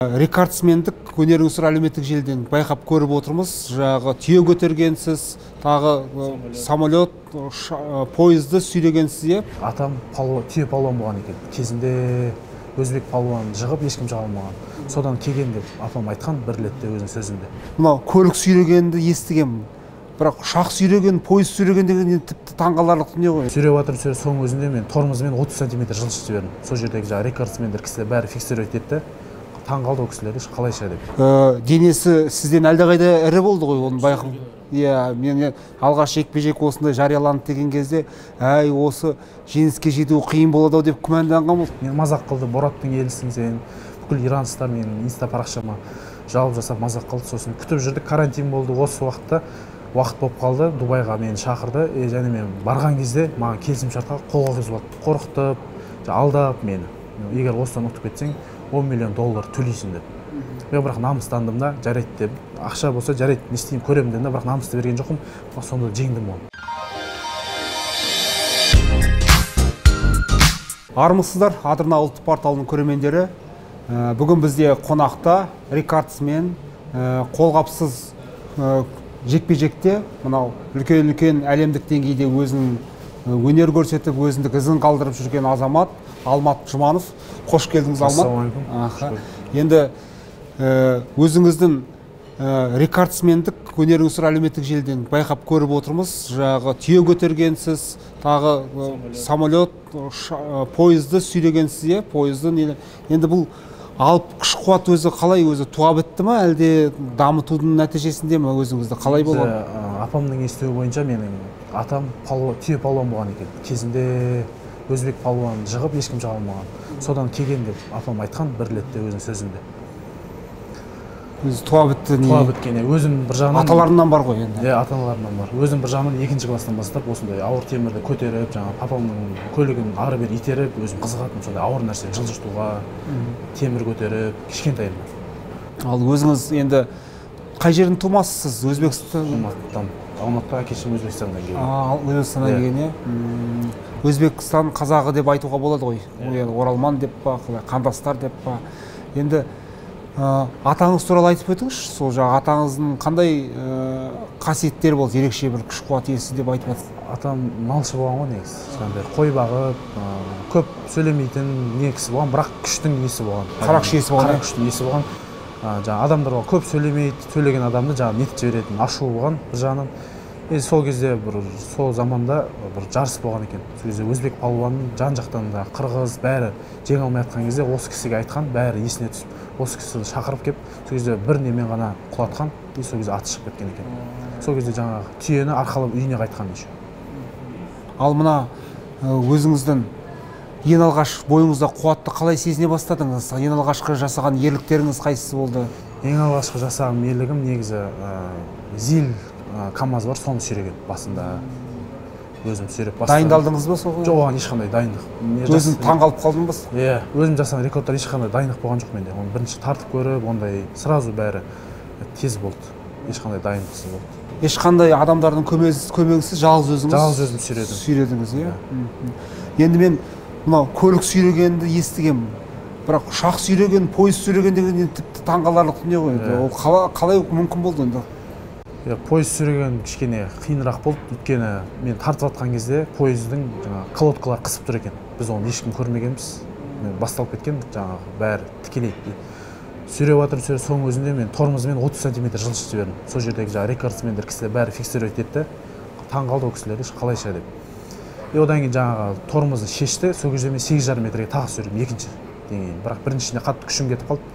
Рекордсмендік өнеріңізді әлеуметтік желіден байқап көріп отырмыз. Жағы түйе көтергенсіз, тағы самолет, поезды сүйрегенсіз. Атам түйе палуан болған екен. Кезінде өзбек палуан жығып, ешкім жаға алмаған. Содан келген деп апам айтқан бір ретте өзінің сөзінде. Мынау көлік сүйрегенді естігем. Бірақ ұшақ сүйреген, поезд сүйреген деген тіпті таңғаларлық дүние ғой. Сүйреп жатыр, соның өзінде мен тормозымен 30 см жылжытып жібердім. Сол жердегі рекордсмендер кісілер бәрі фиксировать етті. Таңғалды ол кісілер, қалайша деп. Денесі сізден әлдеқайда ірі болды ғой, оның байқым. Иә, мен алғаш жекпе-жек осындай жарияланды деген кезде, әй, осы жеңіске жету қиын болады деп күмәнданған болды. Мен мазақ қылды, Бораттың елісің сен, бүкіл иранецтер менің инста парақшама жауап жасап мазақ қылды. Сосын күтіп жүрдік, карантин болды. Осы уақытта уақыт болып қалды, Дубайға мені шақырды. Және мен барған кезде маған келісімшартқа қол қойғызып алды. Қорқытып, алдап мені. Егер осыдан ұтып кетсең, $10 миллион төлейсің деп. Мен бірақ намыстандым да, жарайды деп. Ақша болса жарайды, не істеймін, көремін дедім, бірақ намысты берген жоқпын. Сонда жеңдім оны. Армысыздар, Адырна ұлттық порталының көрермендері. Бүгін бізде қонақта рекордсмен, қолғапсыз жекпе-жекте, мынау үлкен әлемдік деңгейде өзінің өнер көрсетіп, өзіндік ізін қалдырып жүрген азамат Алмат Жұманов. Қош келдіңіз, Алмат. Енді өзіңіздің рекордсмендік өнеріңізді әлеуметтік желіден байқап көріп отырмыз. Жағы түйе көтергенсіз, тағы самолет, поезды сүйрегенсіз. Поездың енді бұл алып күш қуат өзі қалай, өзі туа бітті ма, әлде дамытудың нәтижесінде ме, өзіңізді қалай болған? Апамның естуі бойынша менің атам түйе палуан болған екен. Кезінде өзбек палуан жығып, ешкім жаға алмаған. Содан келген деп апам айтқан бір ретте өзінің сөзінде. Өзі туа бітті не? Туа біткен. Өзім бір жағынан... Аталарынан бар ғой енді. Аталарынан бар. Өзім бір жағынан 2-ші класстан бастап осындай ауыр темірді көтеріп, папамның көлігін ары бері итеріп, өзім қызығатым сондай ауыр нәрсе жылжытуға, темір көтеріп, кішкентайымнан. Ал өзіңіз енді қай жердің тумасысыз? Өзбекстан? Алматыда, әкешім Өзбекстаннан келген. Өзбекстаннан келген, Өзбекстан қазағы деп айтуға болады ғой. Оралман деп па, қандастар деп па. Енді атаңыз туралы айтып өтіңізші, сол жағы атаңыздың қандай қасиеттері болды, ерекше бір күш қуат иесі деп айтып жатыр. Атам малшы болған ғой негізі. Қой бағып, көп сөйлемейтін не кісі болған, бірақ күштің иесі болған. Қарақшы иесі болған. Күштің иесі болған. Адамдарға көп сөйлемейді, сөйлеген адамды нетіп жіберетін ашу болған бір жағынан. Сол кезде сол заманда бір жарыс болған екен. Сол кезде өзбек палуанның жан-жақтан да қырғыз бәрі жеңе алмай жатқан кезде осы кісіге айтқан, бәрі есіне түсіп, осы кісіні шақырып келіп, сол кезде бір немен ғана құлатқан, сол кезде аты шығып кеткен екен. Сол кезде жаңағы түйені арқалап үйіне қайтқан еще. Ал мына өзіңіздің ең алғаш бойыңызда қуатты қалай сезіне бастадыңыз? Ең алғашқы жасаған ерліктеріңіз қайсысы болды? Ең алғашқы жасаған ерлігім негізі зил КамАЗ бар, соны сүйреген басында. Өзім сүйреп бастадым. Дайындалдыңыз ба соған? Жоқ, оған ешқандай дайындық. Өзім таңғалып қалдым ба? Иә, өзім жасаған рекордтар ешқандай дайындық болған жоқ менде. Оны бірінші тартып көріп, ондай сразу бәрі тез болды. Ешқандай дайындықсыз болды. Ешқандай адамдардың көмегінсіз жалғыз өзіңіз? Жалғыз өзім сүйредім. Сүйредіңіз, иә? Енді мен мынау көлік сүйрегенді естігем. Бірақ ұшақ сүйреген, поезд сүйреген деген тіпті таңғаларлық дүние ғой. Ол қалай мүмкін болды енді? Поезд сүйреген кішкене қиынырақ болды. Өйткені мен тартып жатқан кезде поездың колодкалар қысып тұр екен. Біз оны ешкім көрмегенбіз. Басталып кеткен, бәрі тікелей. Сүйреп жатыр, соның өзінде мен тормозымен 30 см жылжытып жібердім. Сол жердегі рекордсмендер кісілер бәрі фиксировать етті. Таңғалды ол кісілер, қалайша деп. Одан кейін тормозды шешті, сол кезде мен 8,5 метрге тағы сүйредім, екінші деңгейін. Бірақ біріншісінде қатты күшім кетіп қалды.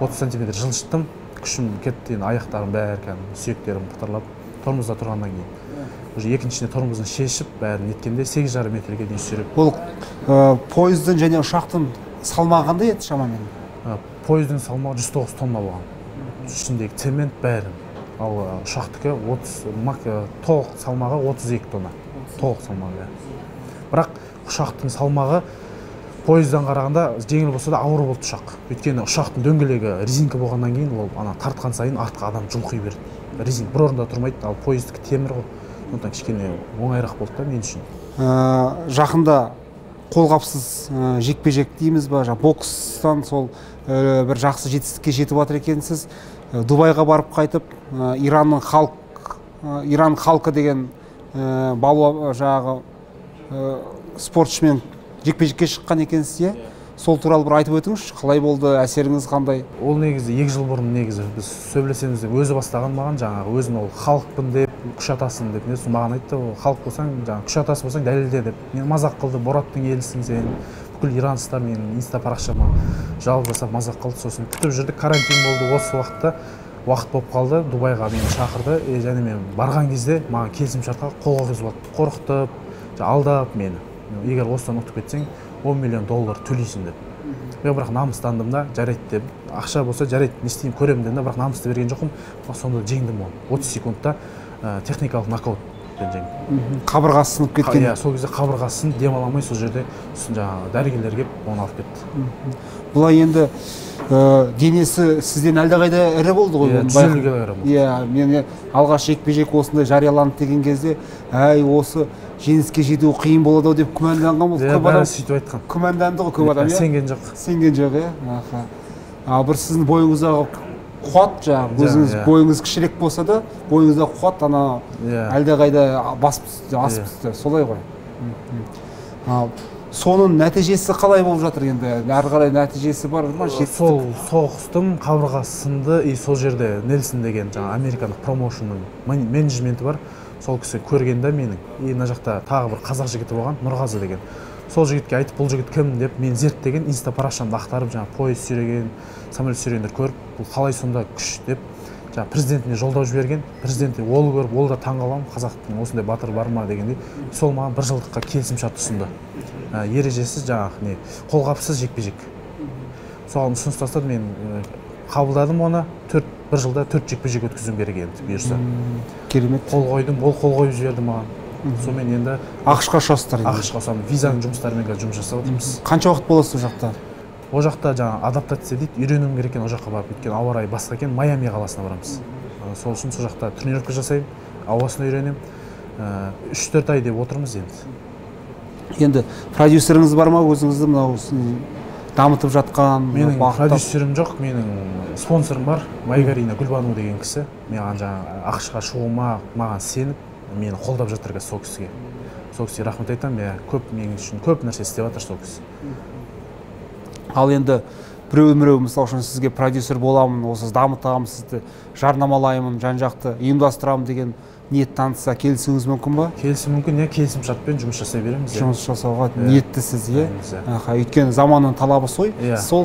30 см жылжыттым. Күшім кетті, аяқтарым бәрі, сүйектерім бұқтарлап, тормозда тұрғаннан кейін. Уже екіншісіне тормозын шешіп, бәрін неткенде 8,5 метрге дейін сүйреп. Бұл поездың және ұшақтың салмағы қандай еді шамамен? Поездың салмағы 109 тонна болған. Ішіндегі цемент бәрін. Ал ұшақтікі толық салмағы 32 тонна. Толық салмағы. Бірақ ұшақтың салмағы поездан қарағанда жеңіл болса да ауыр болды ұшақ. Өйткені ұшақтың дөңгелегі резинка болғаннан кейін ол тартқан сайын артқа адам жұлқи берді. Резинка бір орында тұрмайды, ал поездікі темір ғой. Сондықтан кішкене оңайырақ болды да мен үшін. Жақында қолғапсыз жекпе-жек дейміз ба, бокстан сол бір жақсы жетістікке жетіп жатыр екенсіз. Дубайға барып қайтып, Иран халқы деген жаңағы спортшымен жекпе-жекке шыққан екенсіз, сол туралы бір айтып өтіңізші, қалай болды, әсеріңіз қандай? Ол негізі 2 жыл бұрын негізі біз сөйлесеміз деп өзі бастаған маған, жаңағы өзін ол халықпын деп, күш атасың деп, маған айтты, халық болсаң, жаңағы күш атасы болсаң дәлелде деп. Мен мазақ қылды, Бораттың елісің сен, бүкіл иранецтер менің инста парақшама жауап жасап мазақ қылды. Сосын күтіп жүрдік, карантин болды, осы уақытта уақыт болып қалды, Дубайға мені шақырды, және мен барған кезде маған келісімшартқа қол қойғызып алды, қорқытып, алдап мені. Егер осыдан ұтып кетсең, $10 миллион төлейсің деп. Мен бірақ намыстандым да, жарайды деп. Ақша болса жарайды, не істеймін, көремін дедім да, бірақ намысты берген жоқпын. Сонда жеңдім оны. 30 секундта техникалық нокаутпен жеңдім. Қабырғасы сынып кеткен. Сол кезде қабырғасын демала алмай сол жерде жаңағы дәрігерлер келіп оны алып кетті. Бұлай енді денесі сізден әлдеқайда ірі болды ғой. 150 килограмм. Мен алғаш жекпе-жек осындай жарияланды деген кезде, осы жеңіске жету қиын болады деп күмәнданған болды. Бәрі сөйтіп айтқан. Күмәнданды ғой көп адам. Сенген жоқ. Сенген жоқ, бір сіздің бойыңыздағы қуат, өзіңіз бойыңыз кішірек болса да, бойыңыздағы қуат әлдеқайда асып түсті. Солай ғой. Соның нәтижесі қалай болып жатыр енді? Әрі қарай нәтижесі бар ма? Сол соғыстым, қабырғасы сынды, сол жерде Нельсон деген американдық промоушнның менеджменті бар. Сол кісі көргенде менің, мына жақта тағы бір қазақ жігіті болған, Нұрғазы деген. Сол жігітке айтып, бұл жігіт кім деп, мен зерттеген, инста парақшамды ақтарып, поезд сүйреген, самолет сүйрегендер көріп, бұл қалай сонда күш деп, президентіне жолдау жіберген, президенті ол көріп, ол да таңғалам, қазақтың осындай батыр бар ма дегенде, сол маған 1 жылдыққа келісімшарт ұсынды. Ережесіз қолғапсыз жекпе-жек. Соған ұсыныс тастады, мен қабылдадым оны, 1 жылда 4 жекпе-жек өткізуім керек енді бұйырса. Керемет. Қол қойдым, ол қол қойып жіберді маған. Сонымен енді ақш-қа ұшасыздар. ақш-қа ұшамын, визаның жұмыстарымен жұмыс жасап отырмыз. Қанша уақыт боласыз ол жақта? Ол жақта адаптация дейді, үйренуім керек екен ол жаққа барып, өйткені ауа райы басқа екен, Майами қаласына барамыз. Сол үшін сол жақта тренировка жасаймын, ауасын үйренемін. 3-4 ай деп отырмыз енді. Енді продюсеріңіз бар ма, өзіңізді мынау дамытып жатқан? Менің продюсерім жоқ, менің спонсорым бар, Майгарина Гүлбану деген кісі. Маған ақшқа шығуыма маған сеніп, мені қолдап жатыр сол кісіге. Сол кісіге рахмет айтамын, мен үшін көп нәрсе істеп жатыр сол кісі. Ал енді біреу мысалы үшін сізге продюсер боламын, осы дамытамын, сізді жарнамалаймын, жан-жақты ұйымдастырамын деген ниет танытса, келісуіңіз мүмкін ба? Келісу мүмкін, келісімшартпен жұмыс жасай береміз. Жұмыс жасауға ниеттісіз, өйткені заманның талабы сол,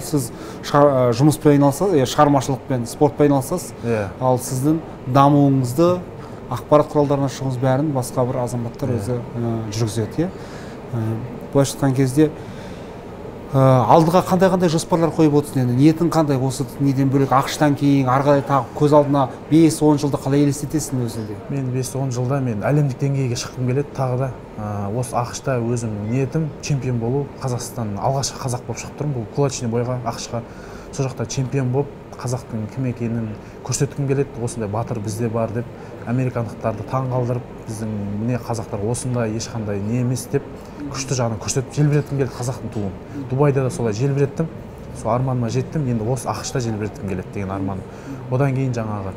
сіз жұмыспен айналысасыз, шығармашылықпен, спортпен айналысасыз, ал сіздің дамуыңызды, ақпарат құралдарына шығуыңыз бәрін басқа бір азаматтар өзі жүргізеді. Былайша айтқан кезде алдыға қандай жоспарлар қойып отырсың енді? Ниетің қандай? Осы неден бөлек ақштан кейін ары қарай тағы көз алдына 5-10 жылды қалай елестетесің өзіңде? Мен 5-10 жылда мен әлемдік деңгейге шыққым келеді тағы да. Осы ақшта өзім ниетім чемпион болу. Қазақстан алғашқы қазақ болып шығып тұрмын. Бұл кулачный бойға ақшқа сол жақта чемпион болып, қазақтың кім екенін көрсеткім келеді. Осындай батыр бізде бар деп, американдықтарды таңғалдырып, біздің міне қазақтар осындай ешқандай не емес деп күшті жағынан көрсетіп желбіреткім келеді қазақтың туын. Дубайда да солай желбіреттім, сол арманыма жеттім, енді осы ақшта желбіреткім келеді деген арманым. Одан кейін жаңағы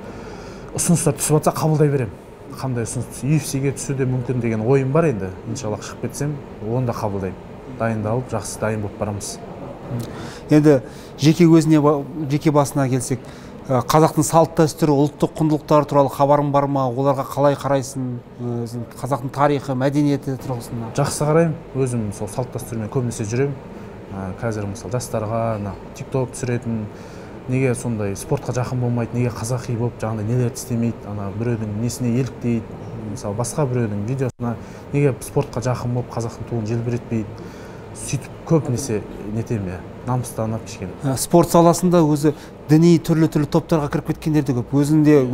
ұсыныстар түсіп жатса қабылдай беремін. Қандай ұсыныс, UFC-ге түсу де мүмкін деген ойым бар енді. Иншаллах шығып кетсем, оны да қабылдаймын. Дайындалып, жақсы дайын болып барамыз. Енді жеке басына келсек, қазақтың салт дәстүрі, ұлттық құндылықтары туралы хабарың бар ма? Оларға қалай қарайсың? Қазақтың тарихы, мәдениеті тұрғысында? Жақсы қараймын. Өзім сол салт дәстүрмен көбінесе жүремін. Қазір мысалы жастарға TikTok түсіретін, неге сондай спортқа жақын болмайды, неге қазақи болып жаңағыдай нелерді істемейді, біреудің несіне еліктейді, мысалы басқа біреудің видеосына неге спортқа жақын болып қазақтың туын желбіретпейді. Сөйтіп көп нәрсе нетемін, намыстанып кішкене. Спорт саласында өзі діни түрлі топтарға кіріп кеткендер де көп. Өзінде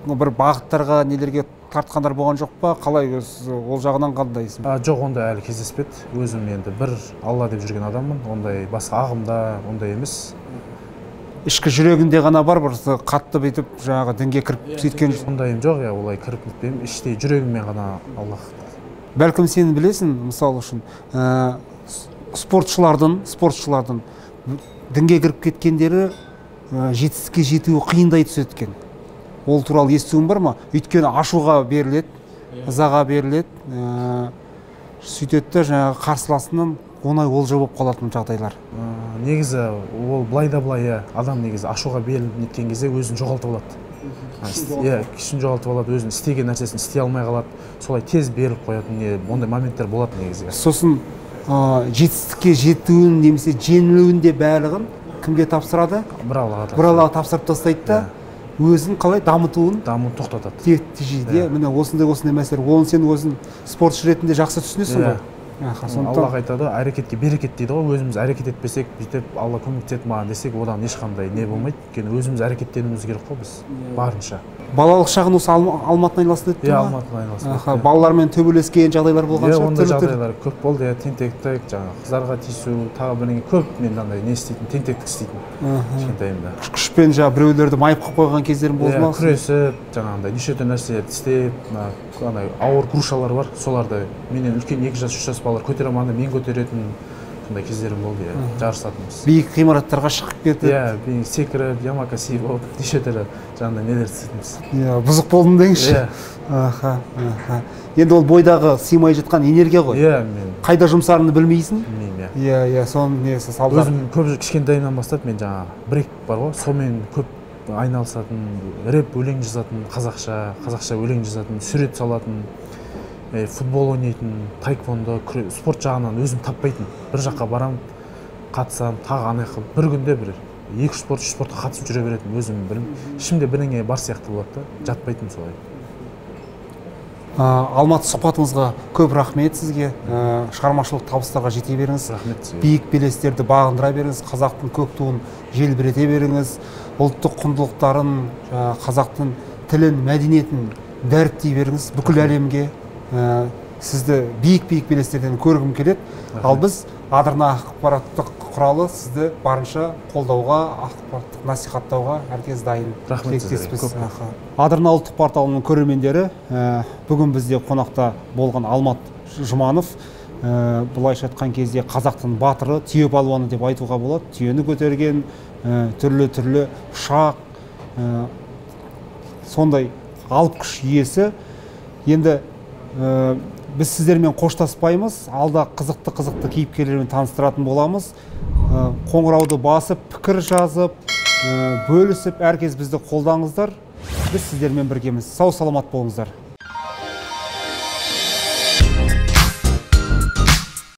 бір бағыттарға, нелерге тартқандар болған жоқ па? Қалай ол жағынан қандайсың? Жоқ, ондай әлі кездеспеді. Өзім енді бір Алла деп жүрген адаммын. Ондай басқа ағымда ондай емес. Ішкі жүрегінде ғана бар, бір қатты бетіп жаңағы дінге кіріп сөйткен. Ондайым жоқ, олай кіріп кетпеймін. Іштей жүрегіммен ғана Аллах. Бәлкім сен білесің, мысалы үшін спортшылардың дінге кіріп кеткендері жетістікке жетуі қиындай түседі екен. Ол туралы естуің бар ма? Өйткені ашуға беріледі, ызаға беріледі, сөйтеді жаңағы қарсыласынан оңай олжа болып қалатын жағдайлар. Негізі ол былай да былай адам негізі ашуға беріліп неткен кезде өзін жоғалтып алады. Күшін жоғалтып алады, өзін істеген нәрсесін істей алмай қалады. Солай тез беріліп қоятын ондай моменттер болады негізі. Сосын жетістікке жетуін немесе жеңілуін де барлығын кімге тапсырады? Бір Аллаға тапсырып тастайды да, өзін қалай дамытуын тоқтатады. Міне осындай мәселе. Оны сен өзің спортшы ретінде жақсы түсінесің ғой. Аллах айтады, әрекетке берекет дейді ғой. Өзіміз әрекет етпесек, бүйтіп Алла көмектеседі маған десек, одан ешқандай не болмайды. Өйткені өзіміз әрекеттенуіміз керек қой біз барынша. Балалық шағын осы Алматыны айласын өтті ма? Алматыны айласын өтті. Балалармен төбелескен жағдайлар болған шығар? Ондай жағдайлар көп болды. Тентектік, жаңағы қыздарға тиісу, тағы бірдеңе көп. Мен андай не істейтін, тентектік істейтін. Кішкентайымда. Күшпен жаңағы біреулерді майып қойып қойған кездерің болды ма? Күресіп, жаңағындай неше түрлі нәрселерді істеп, ауыр грушалар бар, соларды менен үлкен 2 жас, 3 жас балалар көтере алмағанда мен көтеретін сондай кездерім болды, жарысатынбыз. Биік ғимараттарға шығып кетіп. Секіріп, ямака-си болып, неше түрлі жаңағындай нелер істейтінбіз. Бұзық болдым деңізші. Енді ол бойдағы сыймай жатқан энергия ғой. Қайда жұмсарыңды білмейсің? Білмеймін, соның несі салдар. Өзім көп кішкентайымнан бастап мен жаңағы брейк бар ғой, сонымен көп айналысатын, рэп өлең жазатын, қазақша өлең жазатын, сурет салатын, футбол ойнайтын, таеквондо, спорт жағынан өзім таппайтын. Бір жаққа барам, қатысам, тағы анаяққа бір күнде 2-3 спортқа қатысып жүре беретін өзім білім. Ішімде біріңе бар сияқты болады да, жатпайтын солай. Алматы сұхбатыңызға көп рахмет сізге. Шығармашылық табыстарға жете беріңіз. Рахмет сізге. Биік белестерді бағындыра беріңіз. Қазақтың көк туын желбірете беріңіз. Ұлттық құндылықтарын, қазақтың тілін, мәдениетін дәріптей беріңіз. Бүкіл әлемге сізді биік белестерден көргім келеді. Ал біз Адырна ақпараттық құралы сізді барынша қолдауға, ақпараттық насихаттауға әркез дайын. Рахмет сізге. Адырна ұлттық порталының көрермендері, бүгін бізде қонақта болған Алмат Жұманов, бұлайша айтқан кезде қазақтың батыры, түйе палуаны деп айтуға болады. Түйені көтерген, түрлі ұшақ, сондай алып күш иесі. Енді біз сіздермен қоштаспаймыз, алда қызықты кейіпкерлермен таныстыратын боламыз. Қоңырауды басып, пікір жазып, бөлісіп, әркез бізді қолдаңыздар. Біз сіздермен біргеміз. Сау саламат болыңыздар.